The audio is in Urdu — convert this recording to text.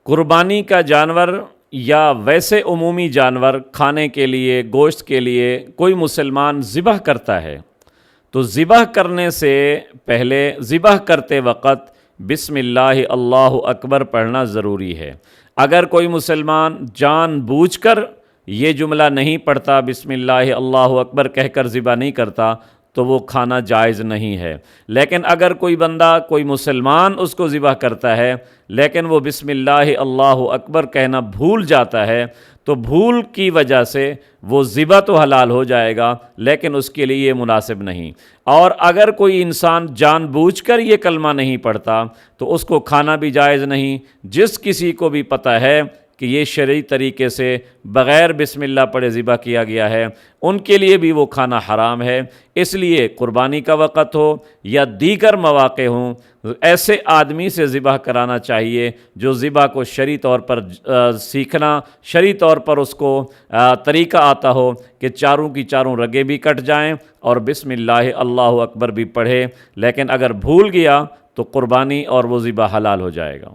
قربانی کا جانور یا ویسے عمومی جانور کھانے کے لیے، گوشت کے لیے کوئی مسلمان ذبح کرتا ہے تو ذبح کرنے سے پہلے، ذبح کرتے وقت بسم اللہ اللہ اکبر پڑھنا ضروری ہے۔ اگر کوئی مسلمان جان بوجھ کر یہ جملہ نہیں پڑھتا، بسم اللہ اللہ اکبر کہہ کر ذبح نہیں کرتا، تو وہ کھانا جائز نہیں ہے۔ لیکن اگر کوئی بندہ، کوئی مسلمان اس کو ذبح کرتا ہے لیکن وہ بسم اللہ اللہ اکبر کہنا بھول جاتا ہے، تو بھول کی وجہ سے وہ ذبح تو حلال ہو جائے گا لیکن اس کے لیے یہ مناسب نہیں۔ اور اگر کوئی انسان جان بوجھ کر یہ کلمہ نہیں پڑھتا تو اس کو کھانا بھی جائز نہیں۔ جس کسی کو بھی پتہ ہے کہ یہ شرعی طریقے سے بغیر بسم اللہ پڑھے ذبح کیا گیا ہے، ان کے لیے بھی وہ کھانا حرام ہے۔ اس لیے قربانی کا وقت ہو یا دیگر مواقع ہوں، ایسے آدمی سے ذبح کرانا چاہیے جو ذبح کو شرعی طور پر سیکھنا، شرعی طور پر اس کو طریقہ آتا ہو کہ چاروں کی چاروں رگیں بھی کٹ جائیں اور بسم اللہ اللہ اکبر بھی پڑھے۔ لیکن اگر بھول گیا تو قربانی اور وہ ذبح حلال ہو جائے گا۔